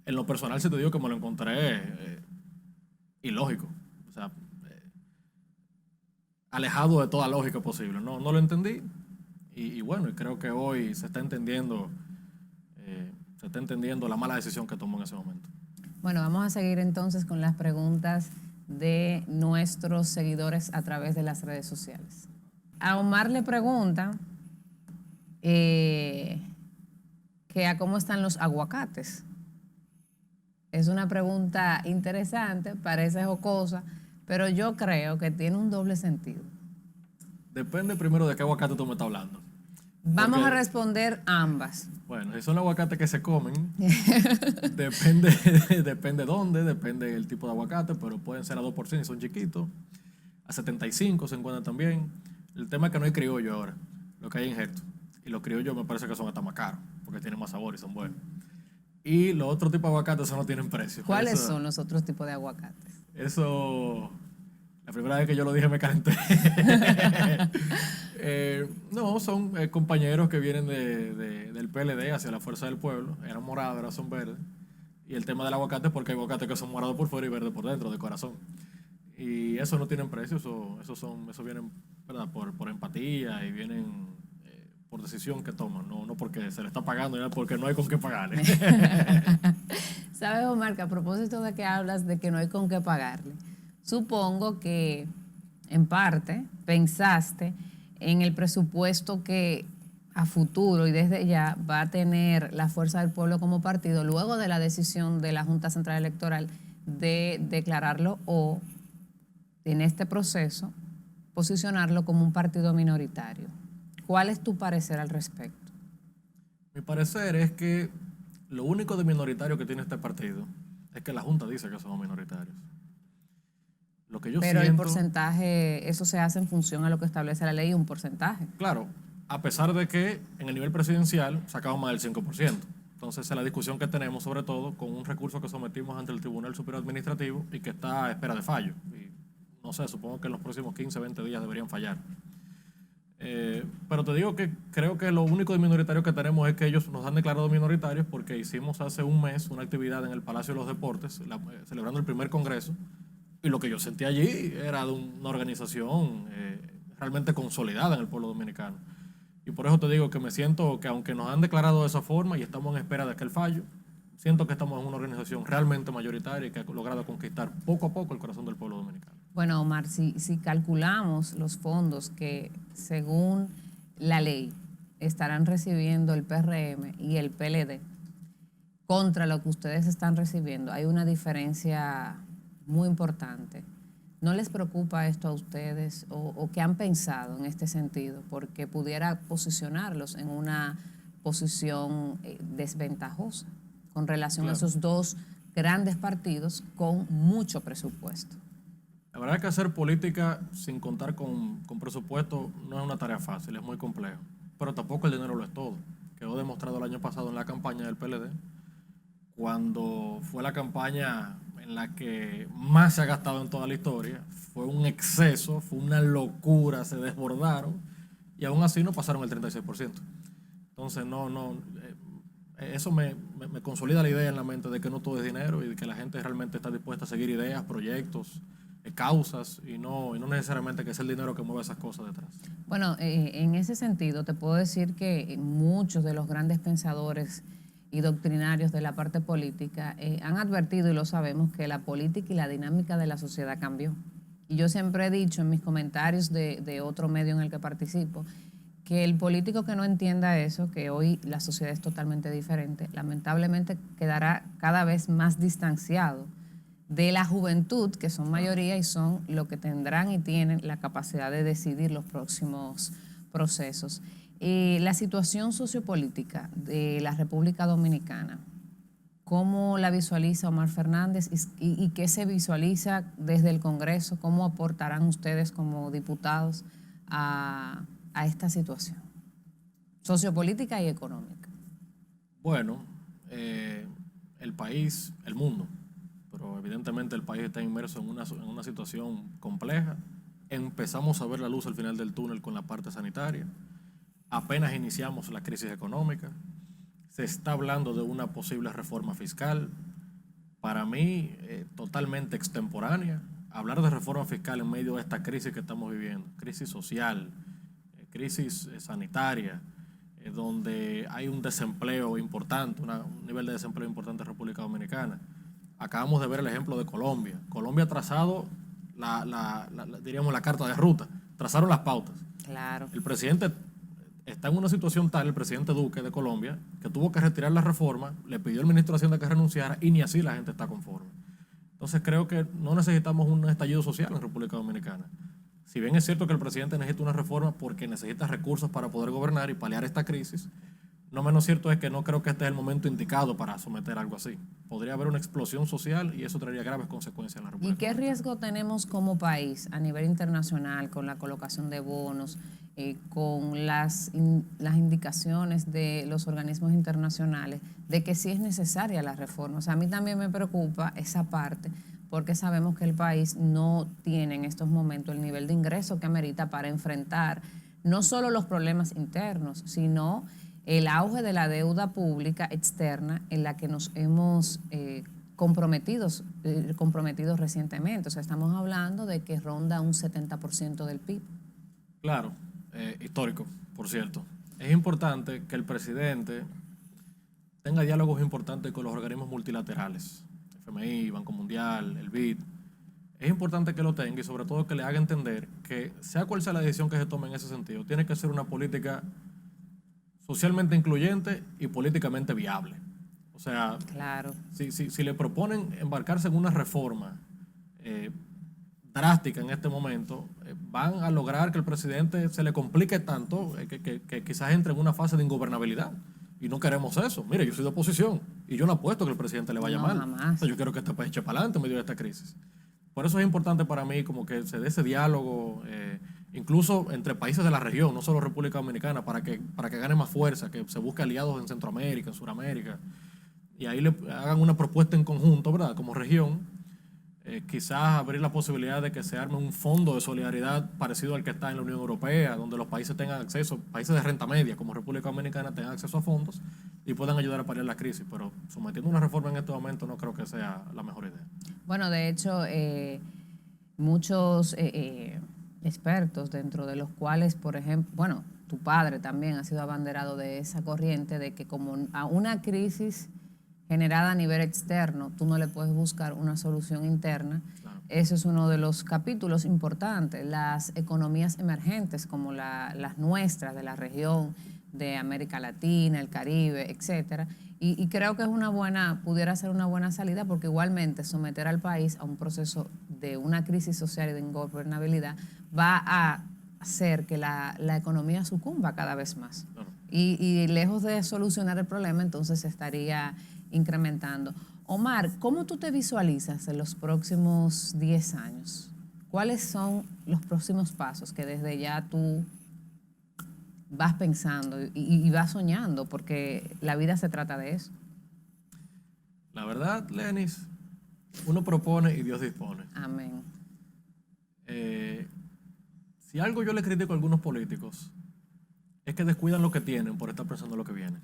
en lo personal sí te digo que me lo encontré ilógico. O sea, alejado de toda lógica posible. No lo entendí. Y bueno, y creo que hoy se está entendiendo la mala decisión que tomó en ese momento. Bueno, vamos a seguir entonces con las preguntas de nuestros seguidores a través de las redes sociales. A Omar le pregunta que a cómo están los aguacates. Es una pregunta interesante, parece jocosa, pero yo creo que tiene un doble sentido. Depende primero de qué aguacate tú me estás hablando. Vamos Porque, a responder ambas. bueno, si son los aguacates que se comen, depende dónde, depende del tipo de aguacate, pero pueden ser a 2% y son chiquitos. A 75 se encuentran también. El tema es que no hay criollo ahora, lo que hay injerto. Y los criollos me parece que son hasta más caros, porque tienen más sabor y son buenos. Y los otros tipos de aguacates no tienen precio. ¿Cuáles son los otros tipos de aguacates? Eso, la primera vez que yo lo dije me calenté. No, son compañeros que vienen del PLD hacia la Fuerza del Pueblo. Eran morados, ahora son verdes. Y el tema del aguacate es porque hay aguacates que son morados por fuera y verdes por dentro, de corazón. Y eso no tienen precio, eso vienen, ¿verdad? Por empatía y vienen por decisión que toman, no porque se le está pagando, ni porque no hay con qué pagarle. ¿Sabes, Omar, que a propósito de que hablas de que no hay con qué pagarle? Supongo que en parte pensaste en el presupuesto que a futuro y desde ya va a tener la Fuerza del Pueblo como partido luego de la decisión de la Junta Central Electoral de declararlo o en este proceso posicionarlo como un partido minoritario. ¿Cuál es tu parecer al respecto? Mi parecer es que lo único de minoritario que tiene este partido es que la Junta dice que somos minoritarios. Lo que yo Pero siento, el porcentaje, eso se hace en función a lo que establece la ley, un porcentaje. claro, a pesar de que en el nivel presidencial sacamos más del 5%. Entonces, es la discusión que tenemos, sobre todo, con un recurso que sometimos ante el Tribunal Superior Administrativo y que está a espera de fallo. Y, no sé, supongo que en los próximos 15, 20 días deberían fallar. Pero te digo que creo que lo único de minoritario que tenemos es que ellos nos han declarado minoritarios porque hicimos hace un mes una actividad en el Palacio de los Deportes, celebrando el primer congreso, y lo que yo sentí allí era de una organización realmente consolidada en el pueblo dominicano. Y por eso te digo que me siento que aunque nos han declarado de esa forma y estamos en espera de aquel fallo, siento que estamos en una organización realmente mayoritaria y que ha logrado conquistar poco a poco el corazón del pueblo dominicano. Bueno, Omar, si calculamos los fondos que según la ley estarán recibiendo el PRM y el PLD contra lo que ustedes están recibiendo, hay una diferencia muy importante. ¿No les preocupa esto a ustedes o qué han pensado en este sentido? Porque pudiera posicionarlos en una posición desventajosa con relación a esos dos grandes partidos con mucho presupuesto. La verdad es que hacer política sin contar con presupuesto no es una tarea fácil, es muy complejo. Pero tampoco el dinero lo es todo. Quedó demostrado el año pasado en la campaña del PLD, cuando fue la campaña en la que más se ha gastado en toda la historia. Fue un exceso, fue una locura, se desbordaron y aún así no pasaron el 36%. Entonces, eso me consolida la idea en la mente de que no todo es dinero y de que la gente realmente está dispuesta a seguir ideas, proyectos, causas y no necesariamente que es el dinero que mueve esas cosas detrás. Bueno, en ese sentido te puedo decir que muchos de los grandes pensadores y doctrinarios de la parte política han advertido, y lo sabemos, que la política y la dinámica de la sociedad cambió. Y yo siempre he dicho en mis comentarios de otro medio en el que participo, que el político que no entienda eso, que hoy la sociedad es totalmente diferente, lamentablemente quedará cada vez más distanciado de la juventud, que son mayoría y son lo que tendrán y tienen la capacidad de decidir los próximos procesos. La situación sociopolítica de la República Dominicana, ¿cómo la visualiza Omar Fernández y qué se visualiza desde el Congreso? ¿Cómo aportarán ustedes como diputados a esta situación sociopolítica y económica? Bueno, el país, el mundo, pero evidentemente el país está inmerso en una situación compleja. Empezamos a ver la luz al final del túnel con la parte sanitaria. Apenas iniciamos la crisis económica. Se está hablando de una posible reforma fiscal. Para mí, totalmente extemporánea. Hablar de reforma fiscal en medio de esta crisis que estamos viviendo, crisis social, crisis sanitaria, donde hay un desempleo importante, un nivel de desempleo importante en República Dominicana. Acabamos de ver el ejemplo de Colombia. Colombia ha trazado diríamos, la carta de ruta, trazaron las pautas. Claro. El presidente está en una situación tal, el presidente Duque de Colombia, que tuvo que retirar la reforma, le pidió al ministro de Hacienda que renunciara y ni así la gente está conforme. Entonces creo que no necesitamos un estallido social en República Dominicana. Si bien es cierto que el presidente necesita una reforma porque necesita recursos para poder gobernar y paliar esta crisis, no menos cierto es que no creo que este es el momento indicado para someter algo así. Podría haber una explosión social y eso traería graves consecuencias en la República. ¿Y qué riesgo tenemos como país a nivel internacional con la colocación de bonos, con las indicaciones de los organismos internacionales de que sí es necesaria la reforma? O sea, a mí también me preocupa esa parte, porque sabemos que el país no tiene en estos momentos el nivel de ingreso que amerita para enfrentar no solo los problemas internos, sino el auge de la deuda pública externa en la que nos hemos comprometido recientemente. O sea, estamos hablando de que ronda un 70% del PIB. Claro, histórico, por cierto. Es importante que el presidente tenga diálogos importantes con los organismos multilaterales, FMI, Banco Mundial, el BID. Es importante que lo tenga y sobre todo que le haga entender que sea cual sea la decisión que se tome en ese sentido, tiene que ser una política socialmente incluyente y políticamente viable. O sea, Claro. si le proponen embarcarse en una reforma drástica en este momento, van a lograr que el presidente se le complique tanto que quizás entre en una fase de ingobernabilidad. Y no queremos eso. Mire, yo soy de oposición y yo no apuesto que el presidente le vaya mal. Jamás. O sea, yo quiero que este país eche para adelante en medio de esta crisis. Por eso es importante para mí como que se dé ese diálogo, incluso entre países de la región, no solo República Dominicana, para que gane más fuerza, que se busque aliados en Centroamérica, en Sudamérica, y ahí le hagan una propuesta en conjunto, ¿verdad? Como región. Quizás abrir la posibilidad de que se arme un fondo de solidaridad parecido al que está en la Unión Europea, donde los países tengan acceso, países de renta media como República Dominicana tengan acceso a fondos y puedan ayudar a paliar la crisis. Pero sometiendo una reforma en este momento no creo que sea la mejor idea. Bueno, de hecho, muchos expertos, dentro de los cuales, por ejemplo, bueno, tu padre también ha sido abanderado de esa corriente de que como a una crisis generada a nivel externo, tú no le puedes buscar una solución interna. Claro. Eso es uno de los capítulos importantes. Las economías emergentes como las nuestras, de la región, de América Latina, el Caribe, etcétera. Y creo que pudiera ser una buena salida, porque igualmente someter al país a un proceso de una crisis social y de ingobernabilidad va a hacer que la economía sucumba cada vez más. Claro. Y lejos de solucionar el problema, entonces se estaría incrementando. Omar, ¿cómo tú te visualizas en los próximos 10 años? ¿Cuáles son los próximos pasos que desde ya tú vas pensando y vas soñando? Porque la vida se trata de eso. La verdad, Lenis, uno propone y Dios dispone. Amén. Si algo yo le critico a algunos políticos es que descuidan lo que tienen por estar pensando en lo que viene.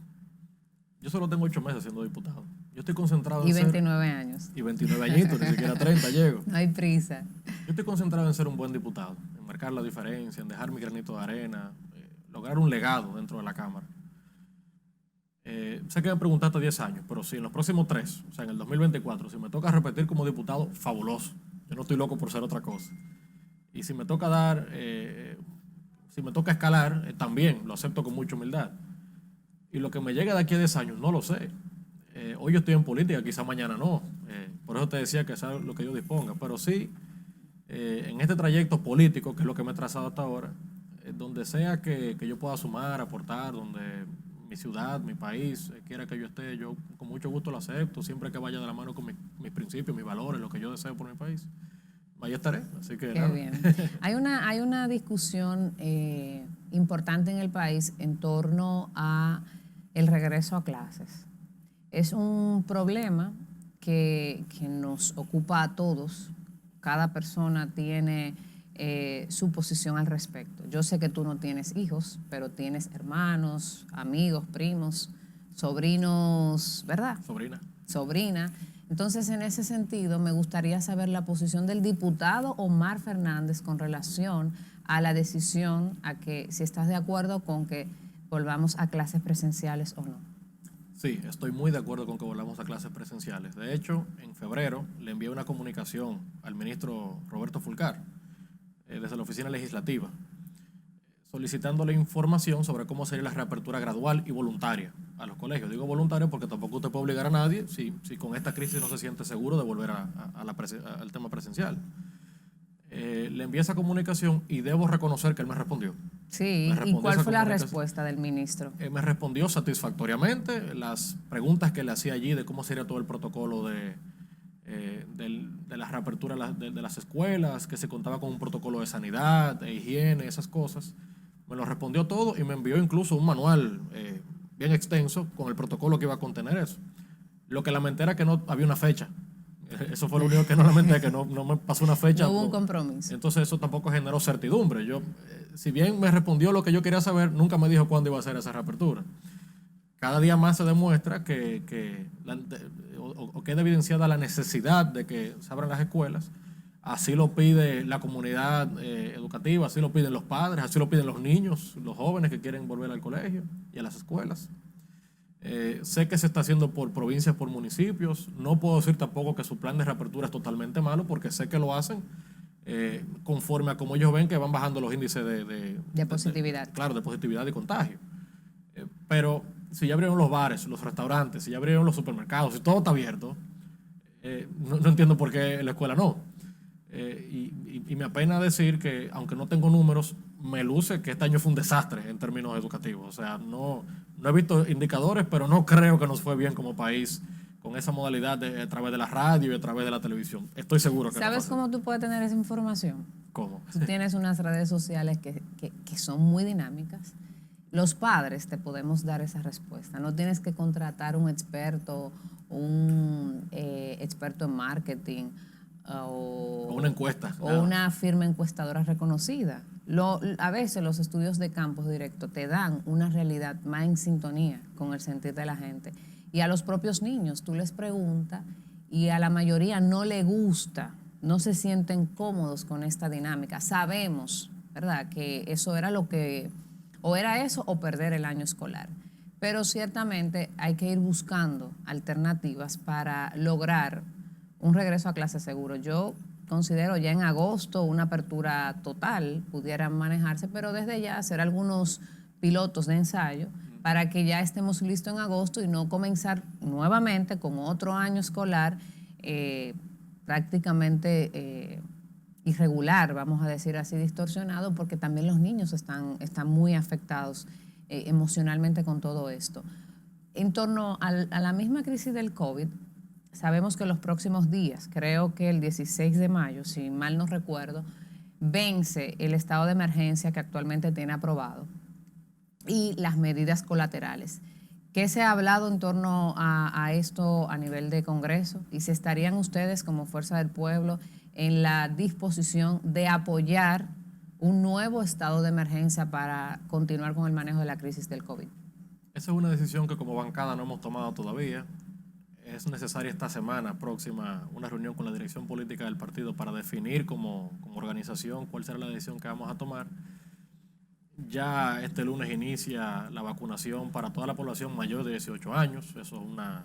Yo solo tengo 8 meses siendo diputado. Yo estoy concentrado en 29 años. Y 29 añitos, ni siquiera 30 llego. No hay prisa. Yo estoy concentrado en ser un buen diputado, en marcar la diferencia, en dejar mi granito de arena, lograr un legado dentro de la Cámara. Sé que me preguntaste 10 años, pero si en los próximos 3, o sea, en el 2024, si me toca repetir como diputado, fabuloso. Yo no estoy loco por ser otra cosa. Y si me toca si me toca escalar, también lo acepto con mucha humildad. Y lo que me llegue de aquí a 10 años, no lo sé. Hoy yo estoy en política, quizá mañana no. Por eso te decía que sea lo que yo disponga. Pero sí, en este trayecto político, que es lo que me he trazado hasta ahora, donde sea que yo pueda sumar, aportar, donde mi ciudad, mi país, quiera que yo esté, yo con mucho gusto lo acepto, siempre que vaya de la mano con mis principios, mis valores, lo que yo deseo por mi país. Ahí estaré. Así que Qué nada. Bien. Hay una discusión importante en el país en torno a el regreso a clases. Es un problema que nos ocupa a todos. Cada persona tiene su posición al respecto. Yo sé que tú no tienes hijos, pero tienes hermanos, amigos, primos, sobrinos, ¿verdad? Sobrina. Entonces, en ese sentido, me gustaría saber la posición del diputado Omar Fernández con relación a la decisión, a que si estás de acuerdo con que volvamos a clases presenciales o no. Sí, estoy muy de acuerdo con que volvamos a clases presenciales. De hecho, en febrero le envié una comunicación al ministro Roberto Fulcar desde la oficina legislativa solicitándole información sobre cómo sería la reapertura gradual y voluntaria a los colegios. Digo voluntario porque tampoco usted puede obligar a nadie si con esta crisis no se siente seguro de volver al tema presencial. Le envié esa comunicación y debo reconocer que él me respondió. Sí, ¿y cuál fue la respuesta del ministro? Me respondió satisfactoriamente las preguntas que le hacía allí de cómo sería todo el protocolo de la reapertura de las escuelas, que se contaba con un protocolo de sanidad, de higiene, esas cosas. Me lo respondió todo y me envió incluso un manual bien extenso con el protocolo que iba a contener eso. Lo que lamenté era que no había una fecha. Eso fue lo único que no lamenté, que no me pasó una fecha. No hubo un compromiso. Entonces eso tampoco generó certidumbre. Si bien me respondió lo que yo quería saber, nunca me dijo cuándo iba a ser esa reapertura. Cada día más se demuestra que queda evidenciada la necesidad de que se abran las escuelas. Así lo pide la comunidad educativa, así lo piden los padres, así lo piden los niños, los jóvenes que quieren volver al colegio y a las escuelas. Sé que se está haciendo por provincias, por municipios. No puedo decir tampoco que su plan de reapertura es totalmente malo, porque sé que lo hacen conforme a como ellos ven que van bajando los índices de positividad. Claro, de positividad y contagio. Pero si ya abrieron los bares, los restaurantes, si ya abrieron los supermercados, si todo está abierto, no entiendo por qué en la escuela no. Y me apena decir que, aunque no tengo números, me luce que este año fue un desastre en términos educativos. O sea, no he visto indicadores, pero no creo que nos fue bien como país con esa modalidad a través de la radio y a través de la televisión. Estoy seguro que ¿Sabes cómo tú puedes tener esa información? ¿Cómo? Tú tienes unas redes sociales que son muy dinámicas. Los padres te podemos dar esa respuesta. No tienes que contratar un experto en marketing o una encuesta. O una firma encuestadora reconocida. A veces los estudios de campo directo te dan una realidad más en sintonía con el sentir de la gente. Y a los propios niños tú les preguntas y a la mayoría no le gusta, no se sienten cómodos con esta dinámica. Sabemos, ¿verdad?, que eso era o era eso o perder el año escolar. Pero ciertamente hay que ir buscando alternativas para lograr un regreso a clase seguro. Yo considero ya en agosto una apertura total pudiera manejarse, pero desde ya hacer algunos pilotos de ensayo para que ya estemos listos en agosto y no comenzar nuevamente con otro año escolar prácticamente irregular, vamos a decir así, distorsionado, porque también los niños están muy afectados emocionalmente con todo esto. En torno a la misma crisis del COVID, sabemos que los próximos días, creo que el 16 de mayo, si mal no recuerdo, vence el estado de emergencia que actualmente tiene aprobado y las medidas colaterales. ¿Qué se ha hablado en torno a esto a nivel de Congreso? ¿Y si estarían ustedes como Fuerza del Pueblo en la disposición de apoyar un nuevo estado de emergencia para continuar con el manejo de la crisis del COVID? Esa es una decisión que como bancada no hemos tomado todavía. Es necesaria esta semana próxima una reunión con la dirección política del partido para definir como organización cuál será la decisión que vamos a tomar. Ya este lunes inicia la vacunación para toda la población mayor de 18 años. Eso es una...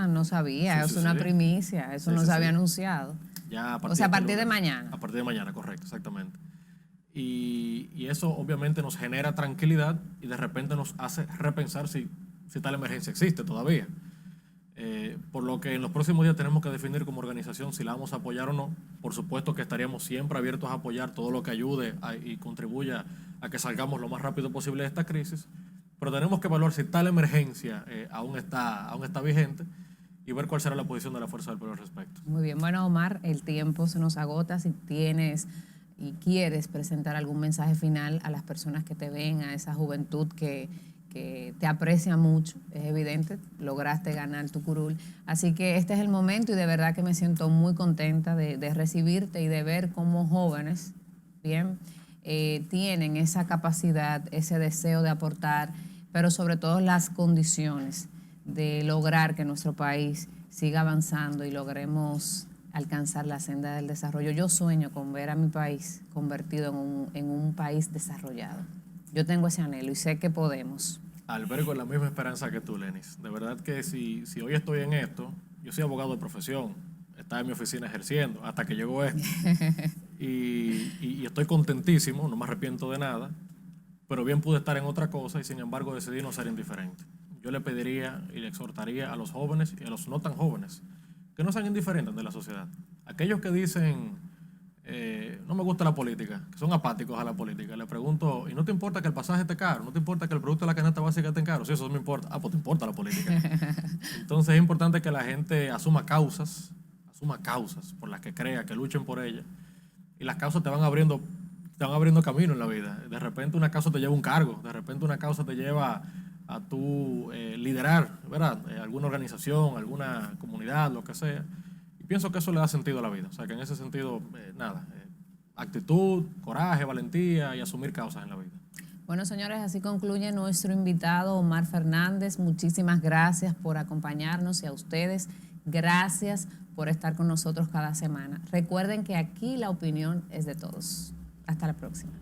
no sabía, Sí, es una primicia, eso no se había anunciado. Ya a partir de mañana. A partir de mañana, correcto, exactamente. Y eso obviamente nos genera tranquilidad y de repente nos hace repensar si tal emergencia existe todavía. Por lo que en los próximos días tenemos que definir como organización si la vamos a apoyar o no. Por supuesto que estaríamos siempre abiertos a apoyar todo lo que ayude y contribuya a que salgamos lo más rápido posible de esta crisis, pero tenemos que evaluar si tal emergencia aún está vigente y ver cuál será la posición de la Fuerza del Pueblo al respecto. Muy bien, bueno, Omar, el tiempo se nos agota. Si tienes y quieres presentar algún mensaje final a las personas que te ven, a esa juventud que te aprecia mucho, es evidente, lograste ganar tu curul. Así que este es el momento y de verdad que me siento muy contenta de recibirte y de ver cómo jóvenes, bien, tienen esa capacidad, ese deseo de aportar, pero sobre todo las condiciones de lograr que nuestro país siga avanzando y logremos alcanzar la senda del desarrollo. Yo sueño con ver a mi país convertido en un país desarrollado. Yo tengo ese anhelo y sé que podemos. Albergo la misma esperanza que tú, Lenis. De verdad que si hoy estoy en esto, yo soy abogado de profesión, estaba en mi oficina ejerciendo hasta que llegó esto. y estoy contentísimo, no me arrepiento de nada, pero bien pude estar en otra cosa y sin embargo decidí no ser indiferente. Yo le pediría y le exhortaría a los jóvenes y a los no tan jóvenes que no sean indiferentes de la sociedad. Aquellos que dicen, no me gusta la política, que son apáticos a la política, le pregunto, ¿y no te importa que el pasaje esté caro? ¿No te importa que el producto de la canasta básica esté caro? Sí, eso me importa. Pues te importa la política. Entonces es importante que la gente asuma causas por las que crea, que luchen por ellas. Y las causas te van abriendo camino en la vida. De repente una causa te lleva un cargo, de repente una causa te lleva a tu liderar, ¿verdad? Alguna organización, alguna comunidad, lo que sea. Y pienso que eso le da sentido a la vida. O sea, que en ese sentido, actitud, coraje, valentía y asumir causas en la vida. Bueno, señores, así concluye nuestro invitado Omar Fernández. Muchísimas gracias por acompañarnos y a ustedes, gracias por estar con nosotros cada semana. Recuerden que aquí la opinión es de todos. Hasta la próxima.